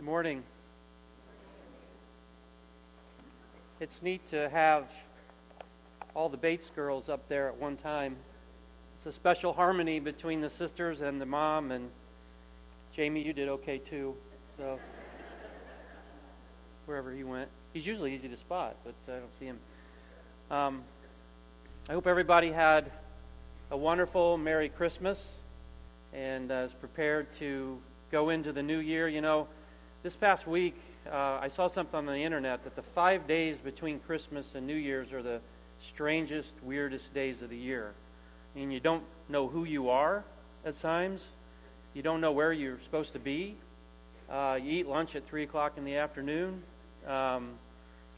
Good morning. It's neat to have all the Bates girls up there at one time. It's a special harmony between the sisters and the mom, and Jamie, you did okay too. So wherever he went, he's usually easy to spot, but I don't see him. I hope everybody had a wonderful Merry Christmas and is prepared to go into the new year. You know, this past week I saw something on the internet that the 5 days between Christmas and New Year's are the strangest, weirdest days of the year. I mean, you don't know who you are at times. You don't know where you're supposed to be. You eat lunch at 3 o'clock in the afternoon. I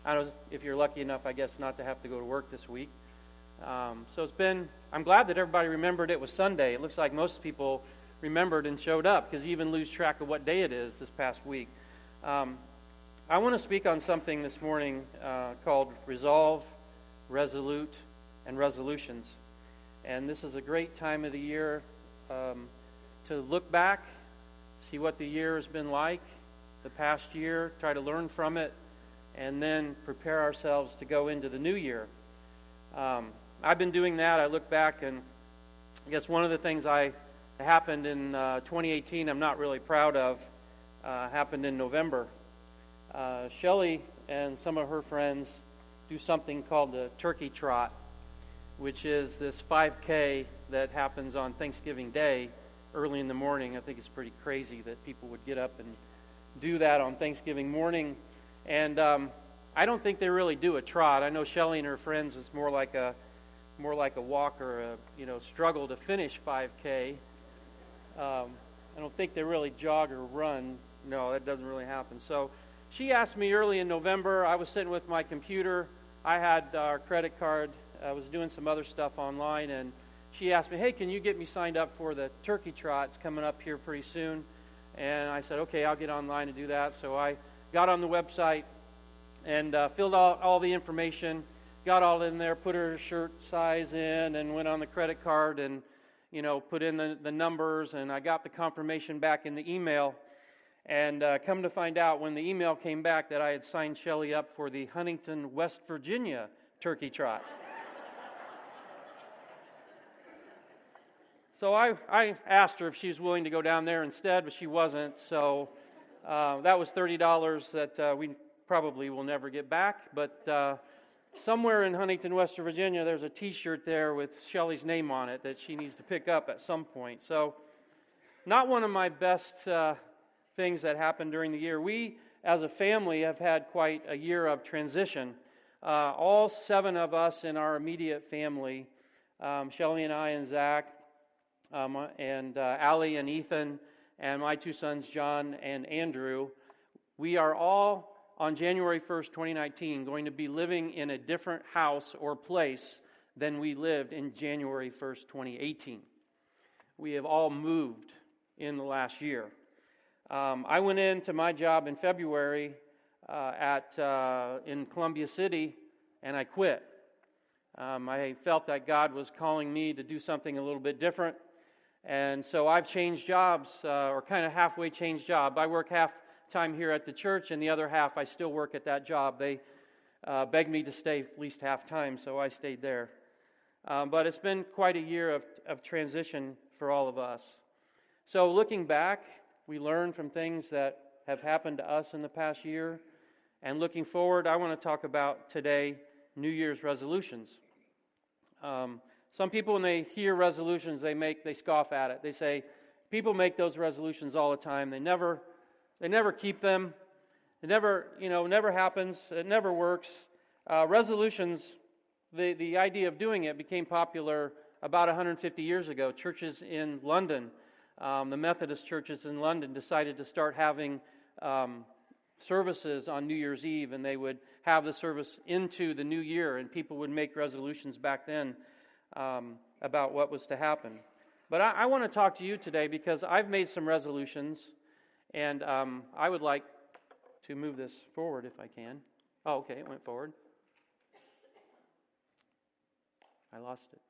don't know if you're lucky enough, I guess, not to have to go to work this week. So I'm glad that everybody remembered it was Sunday. It looks like most people remembered and showed up, because you even lose track of what day it is this past week. I want to speak on something this morning called Resolve, Resolute, and Resolutions. And this is a great time of the year to look back, see what the year has been like, the past year, try to learn from it, and then prepare ourselves to go into the new year. I've been doing that. I look back, and I guess one of the things that happened in 2018 I'm not really proud of happened in November. Shelley and some of her friends do something called the Turkey Trot, which is this 5K that happens on Thanksgiving Day early in the morning. I think it's pretty crazy that people would get up and do that on Thanksgiving morning. And I don't think they really do a trot. I know Shelley and her friends is more like a walk or a struggle to finish 5K. I don't think they really jog or run. No, that doesn't really happen. So she asked me early in November. I was sitting with my computer. I had our credit card. I was doing some other stuff online, and she asked me, "Hey, can you get me signed up for the Turkey Trot? It's coming up here pretty soon." And I said, "Okay, I'll get online and do that." So I got on the website and filled out all the information, got all in there, put her shirt size in, and went on the credit card and put in the numbers, and I got the confirmation back in the email. And come to find out, when the email came back, that I had signed Shelley up for the Huntington, West Virginia Turkey Trot. So I asked her if she was willing to go down there instead, but she wasn't. So that was $30 that we probably will never get back. But somewhere in Huntington, West Virginia, there's a T-shirt there with Shelley's name on it that she needs to pick up at some point. So not one of my best things that happened during the year. We, as a family, have had quite a year of transition. All 7 of us in our immediate family, Shelley and I and Zach, and Allie and Ethan, and my 2 sons, John and Andrew, we are all on January 1st, 2019, going to be living in a different house or place than we lived in January 1st, 2018. We have all moved in the last year. I went into my job in February in Columbia City, and I quit. I felt that God was calling me to do something a little bit different, and so I've changed jobs, or kind of halfway changed job. I work half time here at the church, and the other half I still work at that job. They begged me to stay at least half time, so I stayed there. But it's been quite a year of transition for all of us. So looking back, we learn from things that have happened to us in the past year. And looking forward, I want to talk about today New Year's resolutions. Some people, when they hear resolutions, they scoff at it. They say, people make those resolutions all the time. They never keep them. It never happens. It never works. Resolutions, the idea of doing it became popular about 150 years ago. Churches in London, the Methodist churches in London, decided to start having services on New Year's Eve, and they would have the service into the new year, and people would make resolutions back then about what was to happen. But I want to talk to you today because I've made some resolutions, and I would like to move this forward if I can. Oh, okay, it went forward. I lost it.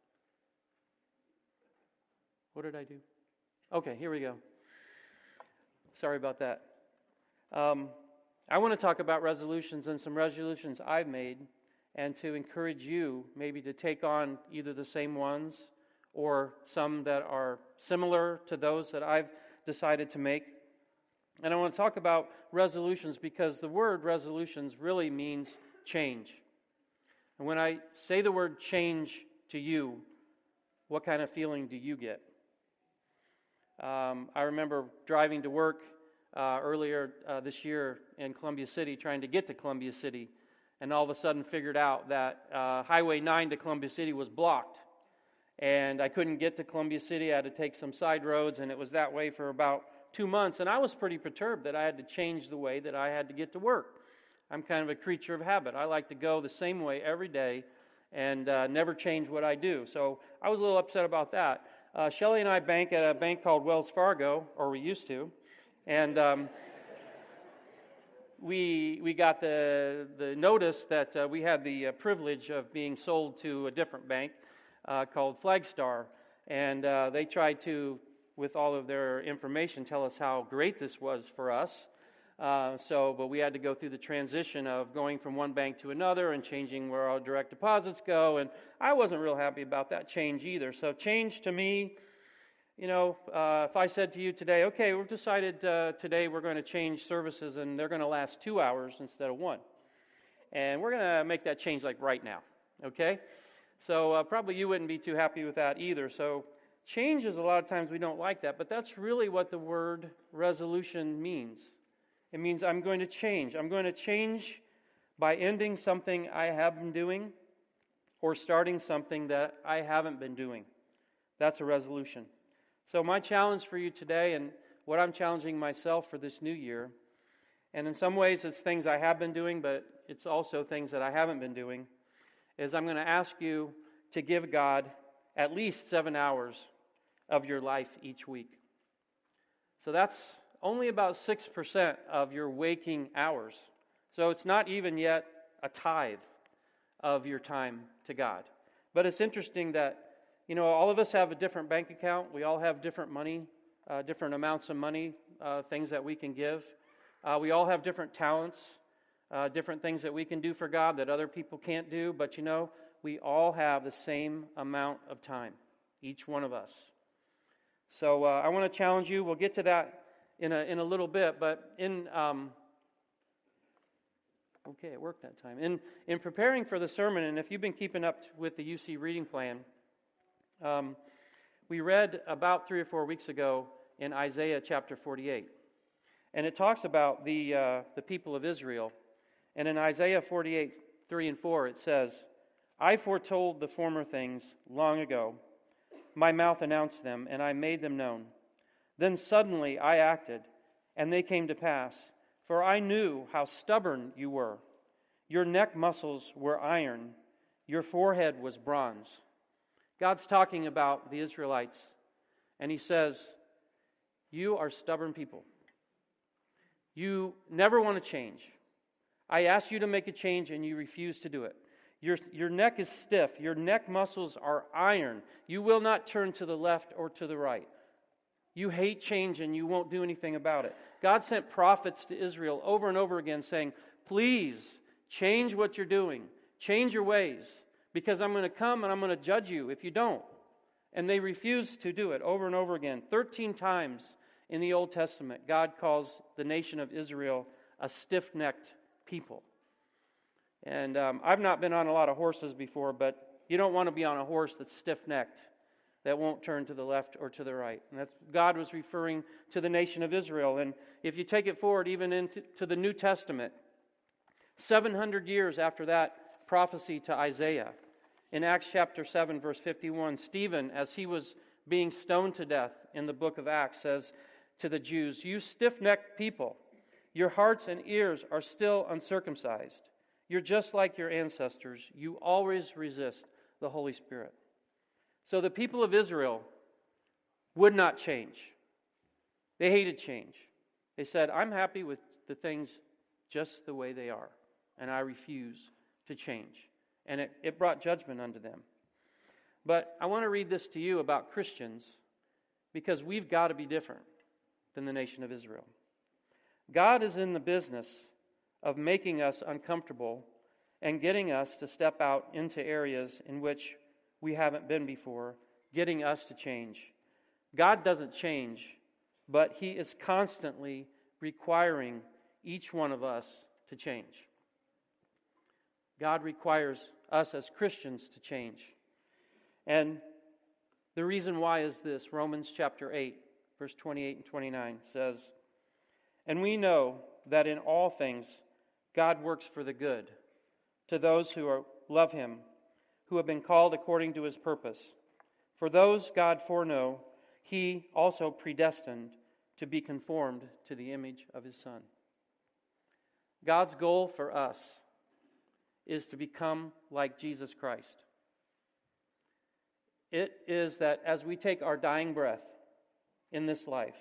What did I do? Okay, here we go. Sorry about that. I want to talk about resolutions and some resolutions I've made, and to encourage you maybe to take on either the same ones or some that are similar to those that I've decided to make. And I want to talk about resolutions because the word resolutions really means change. And when I say the word change to you, what kind of feeling do you get? I remember driving to work earlier this year in Columbia City, trying to get to Columbia City, and all of a sudden figured out that Highway 9 to Columbia City was blocked. And I couldn't get to Columbia City. I had to take some side roads, and it was that way for about 2 months. And I was pretty perturbed that I had to change the way that I had to get to work. I'm kind of a creature of habit. I like to go the same way every day and never change what I do. So I was a little upset about that. Shelley and I bank at a bank called Wells Fargo, or we used to, and we got the notice that we had the privilege of being sold to a different bank called Flagstar, and they tried to, with all of their information, tell us how great this was for us. But we had to go through the transition of going from one bank to another and changing where our direct deposits go, and I wasn't real happy about that change either. So change to me, if I said to you today, okay, we've decided today we're going to change services and they're going to last 2 hours instead of 1. And we're going to make that change like right now, okay? So probably you wouldn't be too happy with that either. So changes, a lot of times we don't like that, but that's really what the word resolution means. It means I'm going to change. I'm going to change by ending something I have been doing or starting something that I haven't been doing. That's a resolution. So my challenge for you today, and what I'm challenging myself for this new year, and in some ways it's things I have been doing, but it's also things that I haven't been doing, is I'm going to ask you to give God at least 7 hours of your life each week. So that's only about 6% of your waking hours. So it's not even yet a tithe of your time to God. But it's interesting that, all of us have a different bank account. We all have different money, different amounts of money, things that we can give. We all have different talents, different things that we can do for God that other people can't do. But we all have the same amount of time, each one of us. So I want to challenge you. We'll get to that in a little bit, but okay, it worked that time. In preparing for the sermon, and if you've been keeping up with the UC reading plan, we read about 3 or 4 weeks ago in Isaiah chapter 48, and it talks about the people of Israel. And in Isaiah 48, 3 and 4, it says, "I foretold the former things long ago. My mouth announced them, and I made them known. Then suddenly I acted, and they came to pass. For I knew how stubborn you were. Your neck muscles were iron. Your forehead was bronze." God's talking about the Israelites, and He says, you are stubborn people. You never want to change. I asked you to make a change, and you refuse to do it. Your neck is stiff. Your neck muscles are iron. You will not turn to the left or to the right. You hate change and you won't do anything about it. God sent prophets to Israel over and over again saying, please change what you're doing. Change your ways, because I'm going to come and I'm going to judge you if you don't. And they refused to do it over and over again. 13 times in the Old Testament, God calls the nation of Israel a stiff-necked people. And I've not been on a lot of horses before, but you don't want to be on a horse that's stiff-necked, that won't turn to the left or to the right. And that's God was referring to the nation of Israel. And if you take it forward even into the New Testament, 700 years after that prophecy to Isaiah, in Acts chapter 7, verse 51, Stephen, as he was being stoned to death in the book of Acts, says to the Jews, "You stiff-necked people, your hearts and ears are still uncircumcised. You're just like your ancestors. You always resist the Holy Spirit." So the people of Israel would not change. They hated change. They said, I'm happy with the things just the way they are, and I refuse to change. And it brought judgment unto them. But I want to read this to you about Christians, because we've got to be different than the nation of Israel. God is in the business of making us uncomfortable and getting us to step out into areas in which we haven't been before, getting us to change. God doesn't change, but He is constantly requiring each one of us to change. God requires us as Christians to change. And the reason why is this. Romans chapter 8, verse 28 and 29 says, "And we know that in all things God works for the good, to those who love Him, who have been called according to His purpose. For those God foreknow, He also predestined to be conformed to the image of His Son." God's goal for us is to become like Jesus Christ. It is that as we take our dying breath in this life,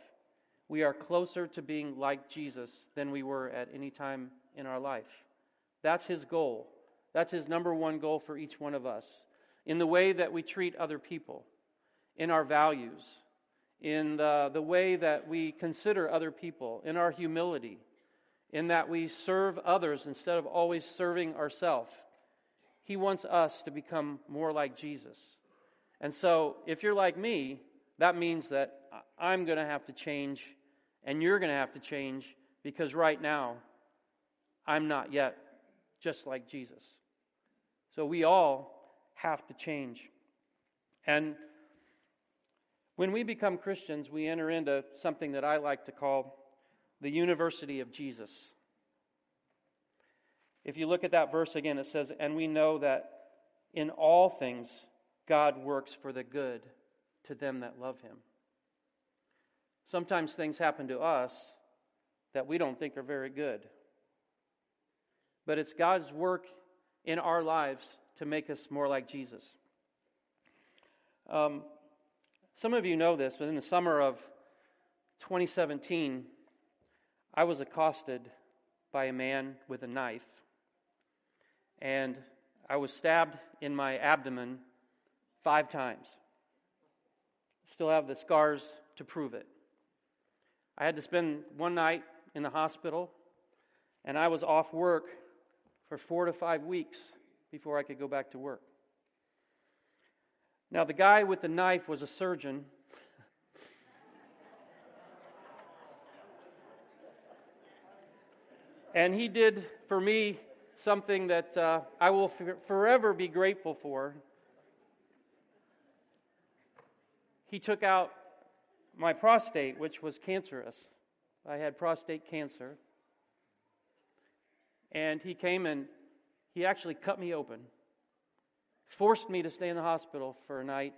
we are closer to being like Jesus than we were at any time in our life. That's His goal. That's His number one goal for each one of us. In the way that we treat other people, in our values, in the way that we consider other people, in our humility, in that we serve others instead of always serving ourselves. He wants us to become more like Jesus. And so, if you're like me, that means that I'm going to have to change, and you're going to have to change, because right now, I'm not yet just like Jesus. So we all have to change. And when we become Christians, we enter into something that I like to call the University of Jesus. If you look at that verse again, it says, "And we know that in all things God works for the good to them that love Him." Sometimes things happen to us that we don't think are very good. But it's God's work in our lives to make us more like Jesus. Some of you know this, but in the summer of 2017, I was accosted by a man with a knife, and I was stabbed in my abdomen 5 times. Still have the scars to prove it. I had to spend one night in the hospital, and I was off work for 4 to 5 weeks before I could go back to work. Now, the guy with the knife was a surgeon. And he did for me something that I will forever be grateful for. He took out my prostate, which was cancerous. I had prostate cancer. And he came and he actually cut me open, forced me to stay in the hospital for a night,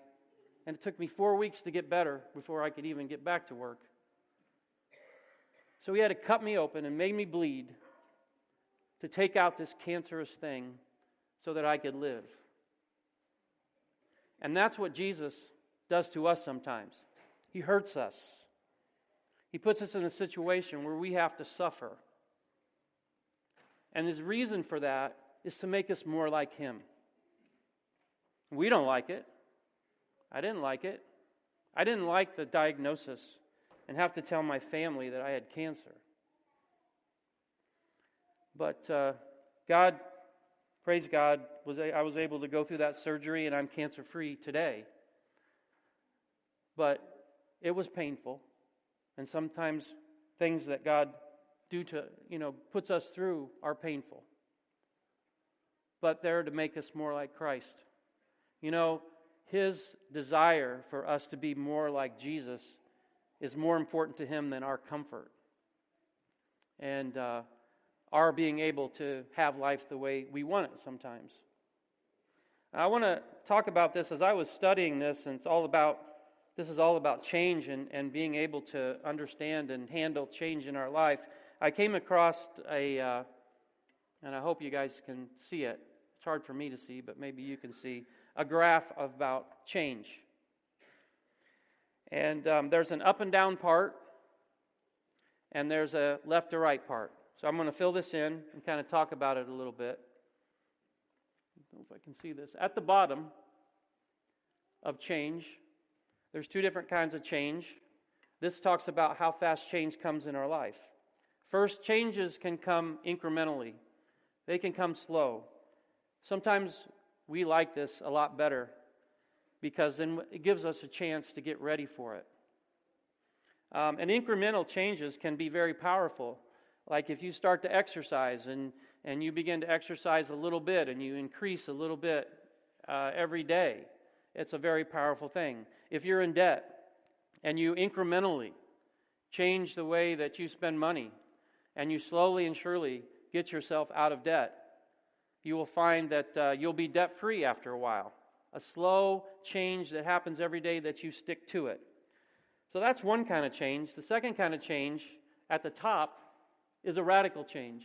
and it took me 4 weeks to get better before I could even get back to work. So he had to cut me open and made me bleed to take out this cancerous thing so that I could live. And that's what Jesus does to us sometimes. He hurts us. He puts us in a situation where we have to suffer. And his reason for that is to make us more like Him. We don't like it. I didn't like it. I didn't like the diagnosis and have to tell my family that I had cancer. But God, praise God, I was able to go through that surgery, and I'm cancer-free today. But it was painful, and sometimes things that God puts us through are painful. But they're to make us more like Christ. His desire for us to be more like Jesus is more important to Him than our comfort and our being able to have life the way we want it sometimes. I want to talk about this as I was studying this, and this is all about change and being able to understand and handle change in our life. I came across and I hope you guys can see it. It's hard for me to see, but maybe you can see a graph about change. And there's an up and down part, and there's a left to right part. So I'm going to fill this in and kind of talk about it a little bit. I don't know if I can see this. At the bottom of change, there's 2 different kinds of change. This talks about how fast change comes in our life. First, changes can come incrementally. They can come slow. Sometimes we like this a lot better because then it gives us a chance to get ready for it. And incremental changes can be very powerful. Like if you start to exercise and you begin to exercise a little bit and you increase a little bit every day, it's a very powerful thing. If you're in debt and you incrementally change the way that you spend money and you slowly and surely get yourself out of debt, you will find that you'll be debt-free after a while. A slow change that happens every day that you stick to it. So that's one kind of change. The second kind of change at the top is a radical change.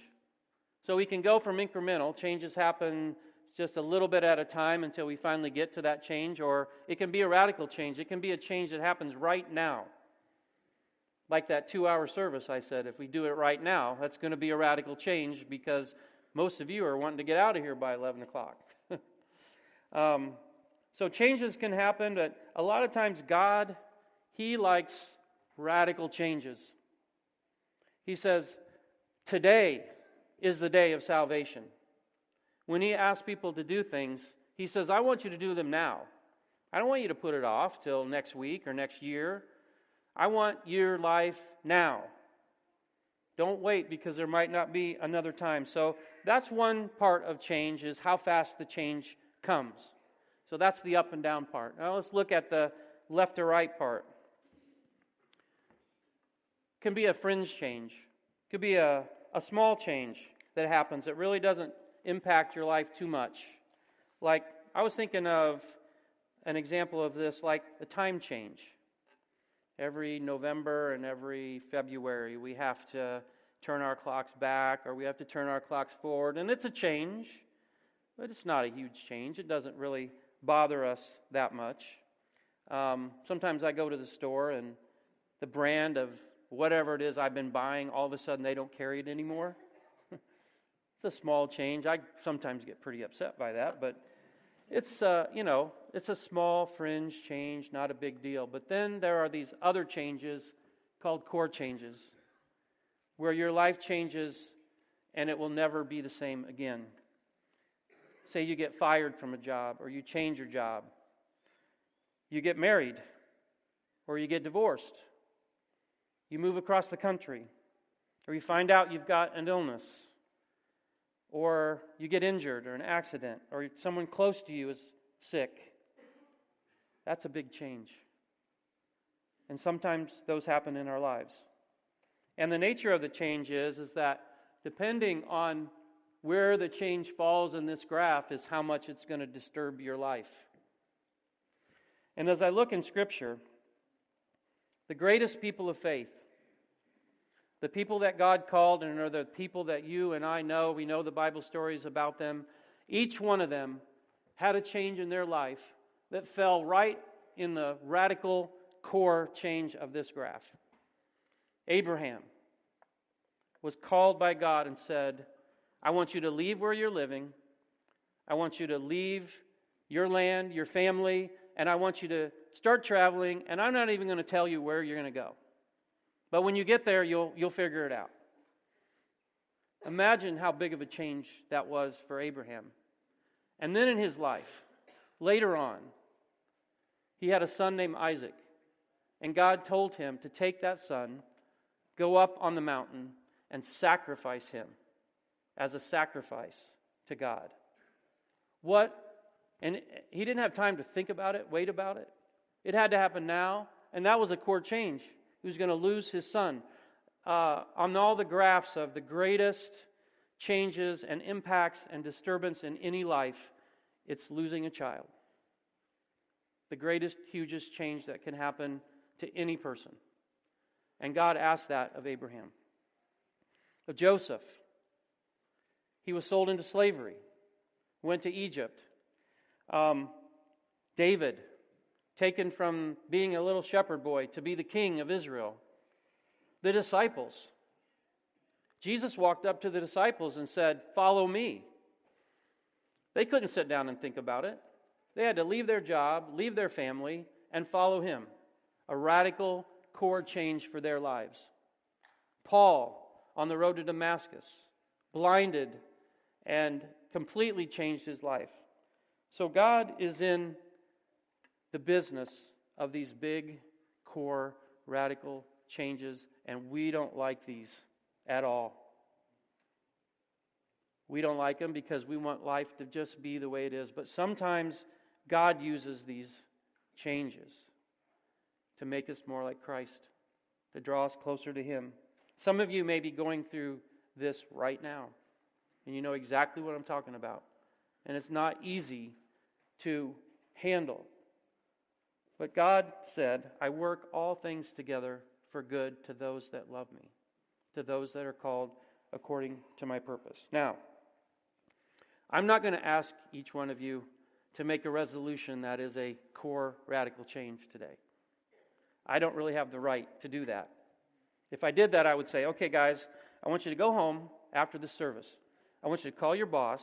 So we can go from incremental, changes happen just a little bit at a time until we finally get to that change, or it can be a radical change. It can be a change that happens right now. Like that 2-hour service I said, if we do it right now, that's going to be a radical change because most of you are wanting to get out of here by 11 o'clock. So changes can happen, but a lot of times God, He likes radical changes. He says, today is the day of salvation. When He asks people to do things, He says, I want you to do them now. I don't want you to put it off till next week or next year. I want your life now. Don't wait because there might not be another time. So that's one part of change, is how fast the change comes. So that's the up and down part. Now let's look at the left to right part. It can be a fringe change. It could be a small change that happens that really doesn't impact your life too much. Like, I was thinking of an example of this, like a time change. Every November and every February, we have to turn our clocks back or we have to turn our clocks forward. And it's a change, but it's not a huge change. It doesn't really bother us that much. Sometimes I go to the store and the brand of whatever it is I've been buying, all of a sudden they don't carry it anymore. It's a small change. I sometimes get pretty upset by that, but it's it's a small fringe change, not a big deal. But then there are these other changes called core changes, where your life changes and it will never be the same again. Say you get fired from a job, or you change your job. You get married, or you get divorced. You move across the country, or you find out you've got an illness, or you get injured, or an accident, or someone close to you is sick. That's a big change. And sometimes those happen in our lives. And the nature of the change is that depending on where the change falls in this graph is how much it's going to disturb your life. And as I look in Scripture, the greatest people of faith, the people that God called and are the people that you and I know, we know the Bible stories about them, each one of them had a change in their life that fell right in the radical core change of this graph. Abraham was called by God and said, I want you to leave where you're living. I want you to leave your land, your family, and I want you to start traveling, and I'm not even going to tell you where you're going to go. But when you get there, you'll figure it out. Imagine how big of a change that was for Abraham. And then in his life, later on, he had a son named Isaac. And God told him to take that son, go up on the mountain, and sacrifice him as a sacrifice to God. And he didn't have time to think about it, wait about it. It had to happen now, and that was a core change. He was going to lose his son. On all the graphs of the greatest changes and impacts and disturbance in any life, it's losing a child. The greatest, hugest change that can happen to any person. And God asked that of Abraham. Of Joseph, he was sold into slavery, went to Egypt. David, taken from being a little shepherd boy to be the king of Israel. The disciples. Jesus walked up to the disciples and said, "Follow me." They couldn't sit down and think about it. They had to leave their job, leave their family, and follow him. A radical core change for their lives. Paul on the road to Damascus, blinded, and completely changed his life. So God is in the business of these big, core, radical changes, and we don't like these at all. We don't like them because we want life to just be the way it is. But sometimes God uses these changes to make us more like Christ, to draw us closer to Him. Some of you may be going through this right now, and you know exactly what I'm talking about. And it's not easy to handle. But God said, I work all things together for good to those that love me, to those that are called according to my purpose. Now, I'm not going to ask each one of you to make a resolution that is a core radical change today. I don't really have the right to do that. If I did that, I would say, okay, guys, I want you to go home after the service. I want you to call your boss.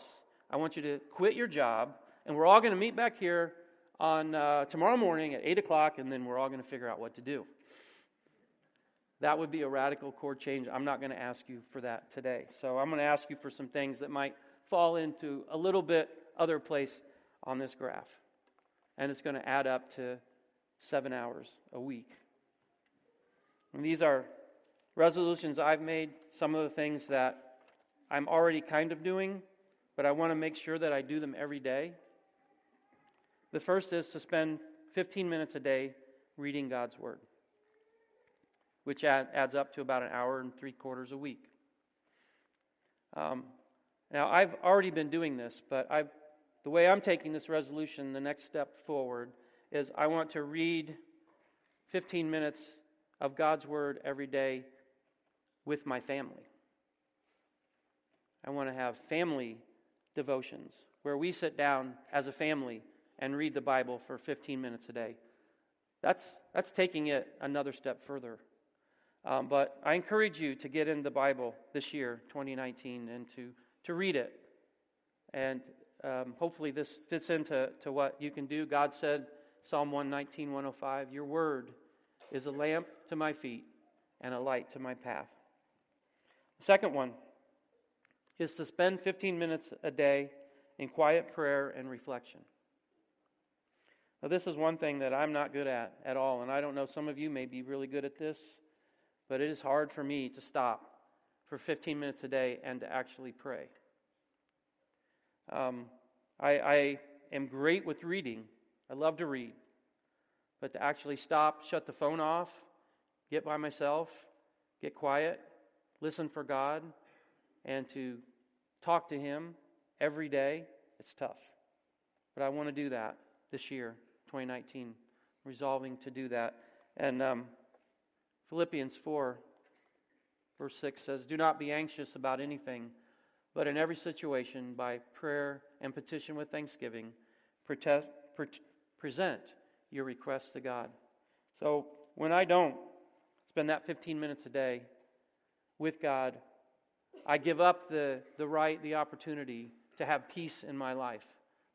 I want you to quit your job, and we're all going to meet back here on tomorrow morning at 8 o'clock, and then we're all going to figure out what to do. That would be a radical core change. I'm not going to ask you for that today. So I'm going to ask you for some things that might fall into a little bit other place on this graph. And it's going to add up to 7 hours a week. And these are resolutions I've made, some of the things that I'm already kind of doing, but I want to make sure that I do them every day. The first is to spend 15 minutes a day reading God's Word, which adds up to about an hour and 3/4 a week. Now, I've already been doing this, but the way I'm taking this resolution, the next step forward, is I want to read 15 minutes of God's Word every day with my family. I want to have family devotions where we sit down as a family and read the Bible for 15 minutes a day. That's taking it another step further. But I encourage you to get in the Bible this year, 2019, and to read it. And hopefully this fits into what you can do. God said, Psalm 119, 105, your word is a lamp to my feet and a light to my path. The second one is to spend 15 minutes a day in quiet prayer and reflection. Now, this is one thing that I'm not good at all, and I don't know, some of you may be really good at this, but it is hard for me to stop for 15 minutes a day and to actually pray. I am great with reading. I love to read. But to actually stop, shut the phone off, get by myself, get quiet, listen for God, and to talk to Him every day, it's tough. But I want to do that this year, 2019, resolving to do that. And Philippians 4, verse 6 says, do not be anxious about anything, but in every situation, by prayer and petition with thanksgiving, present your requests to God. So when I don't spend that 15 minutes a day with God, I give up the opportunity to have peace in my life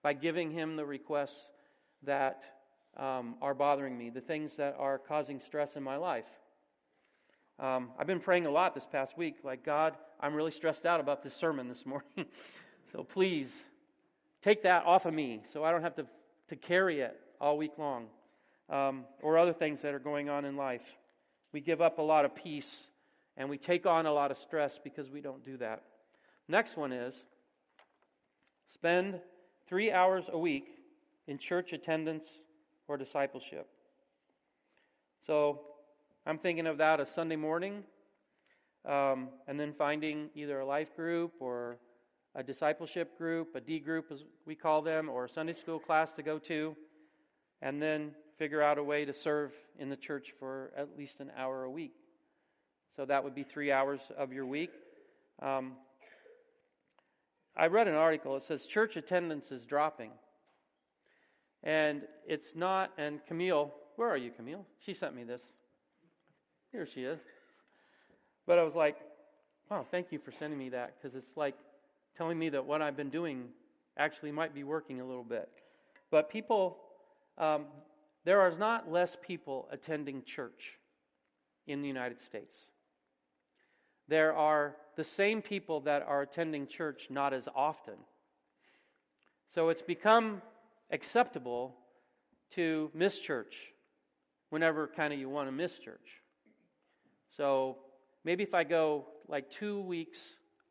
by giving Him the requests that are bothering me, the things that are causing stress in my life. I've been praying a lot this past week, like, God, I'm really stressed out about this sermon this morning. So please, take that off of me so I don't have to carry it all week long. Or other things that are going on in life. We give up a lot of peace and we take on a lot of stress because we don't do that. Next one is spend 3 hours a week in church attendance or discipleship. So I'm thinking of that as Sunday morning, and then finding either a life group or a discipleship group, a D group as we call them, or a Sunday school class to go to, and then figure out a way to serve in the church for at least an hour a week. So that would be 3 hours of your week. I read an article. It says church attendance is dropping. And it's not, and Camille, where are you, Camille? She sent me this. Here she is. But I was like, wow, thank you for sending me that, because it's like telling me that what I've been doing actually might be working a little bit. But people, there are not less people attending church in the United States. there are the same people that are attending church not as often. So it's become acceptable to miss church whenever kind of you want to miss church. So maybe if I go like 2 weeks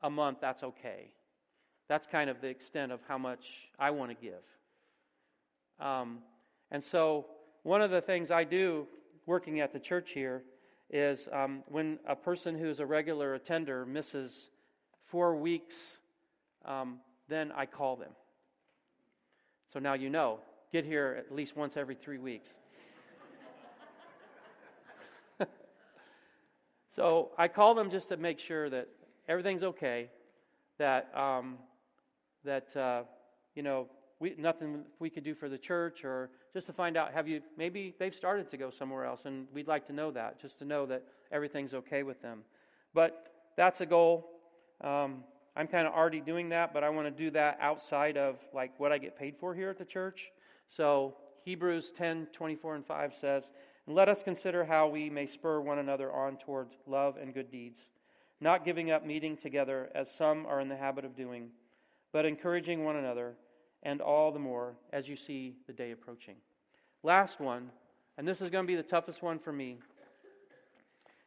a month, that's okay. That's kind of the extent of how much I want to give. And so one of the things I do working at the church here is when a person who's a regular attender misses 4 weeks, then I call them. So now you know, get here at least once every 3 weeks. So I call them just to make sure that everything's okay, that nothing we could do for the church, or just to find out, maybe they've started to go somewhere else, and we'd like to know that, just to know that everything's okay with them. But that's a goal. I'm kind of already doing that, but I want to do that outside of like what I get paid for here at the church. So Hebrews 10:24-5 says, "And let us consider how we may spur one another on towards love and good deeds, not giving up meeting together as some are in the habit of doing, but encouraging one another, and all the more as you see the day approaching." Last one, and this is going to be the toughest one for me,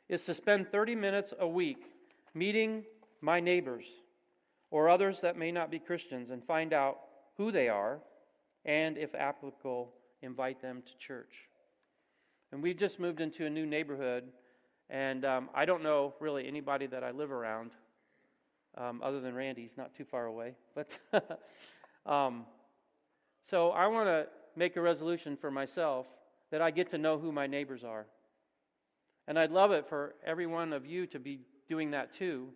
is to spend 30 minutes a week meeting my neighbors or others that may not be Christians and find out who they are, and if applicable, invite them to church. And we've just moved into a new neighborhood, and I don't know really anybody that I live around, other than Randy. He's not too far away. But so I want to make a resolution for myself that I get to know who my neighbors are. And I'd love it for every one of you to be doing that too,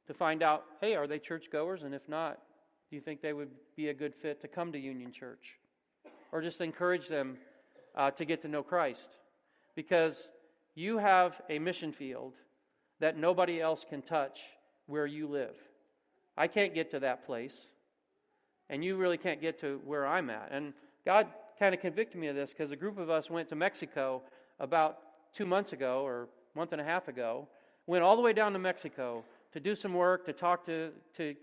to find out, hey, are they churchgoers? And if not, do you think they would be a good fit to come to Union Church? Or just encourage them to get to know Christ. Because you have a mission field that nobody else can touch where you live. I can't get to that place. And you really can't get to where I'm at. And God kind of convicted me of this because a group of us went to Mexico about 2 months ago or a month and a half ago. Went all the way down to Mexico to do some work, to talk to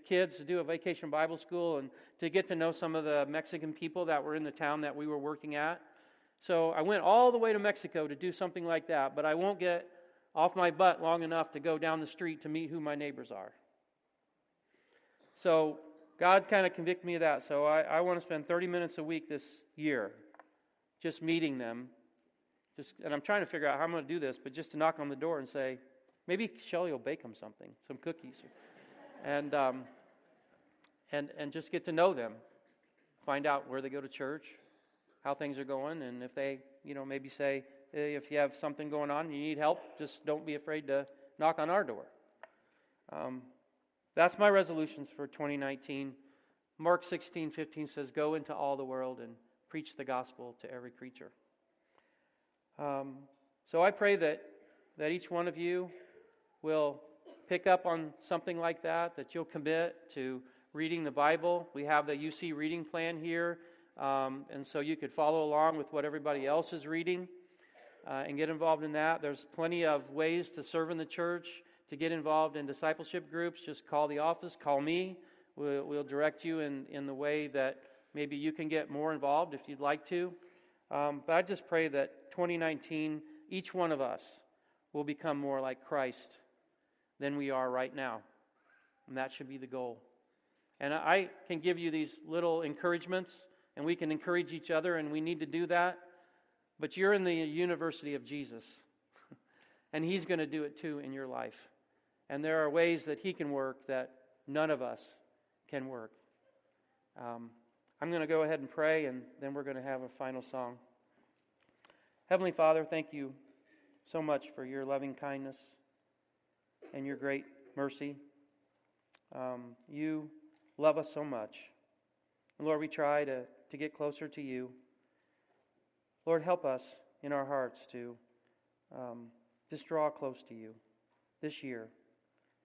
kids, to do a vacation Bible school, and to get to know some of the Mexican people that were in the town that we were working at. So I went all the way to Mexico to do something like that, but I won't get off my butt long enough to go down the street to meet who my neighbors are. So God kind of convicted me of that. So I want to spend 30 minutes a week this year just meeting them. And I'm trying to figure out how I'm going to do this, but just to knock on the door and say, maybe Shelly will bake them something, some cookies. And just get to know them. Find out where they go to church, how things are going, and if they, maybe say, hey, if you have something going on and you need help, just don't be afraid to knock on our door. That's my resolutions for 2019. Mark 16:15 says, "Go into all the world and preach the gospel to every creature." So I pray that each one of you will pick up on something like that you'll commit to reading the Bible. We have the UC reading plan here, and so you could follow along with what everybody else is reading and get involved in that. There's plenty of ways to serve in the church, to get involved in discipleship groups. Just call the office, call me. We'll direct you in the way that maybe you can get more involved if you'd like to. But I just pray that 2019, each one of us will become more like Christ than we are right now. And that should be the goal. And I can give you these little encouragements, and we can encourage each other, and we need to do that. But you're in the university of Jesus, and He's going to do it too in your life. And there are ways that He can work that none of us can work. I'm going to go ahead and pray, and then we're going to have a final song. Heavenly Father, thank you so much for your loving kindness and your great mercy. You love us so much. And Lord, we try to get closer to you. Lord, help us in our hearts to just draw close to you this year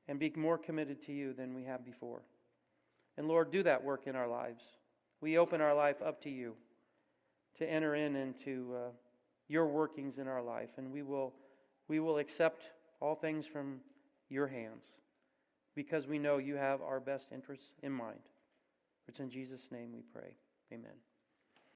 and be more committed to you than we have before. And Lord, do that work in our lives. We open our life up to you to enter into your workings in our life, and we will accept all things from your hands, because we know you have our best interests in mind. It's in Jesus' name we pray. Amen.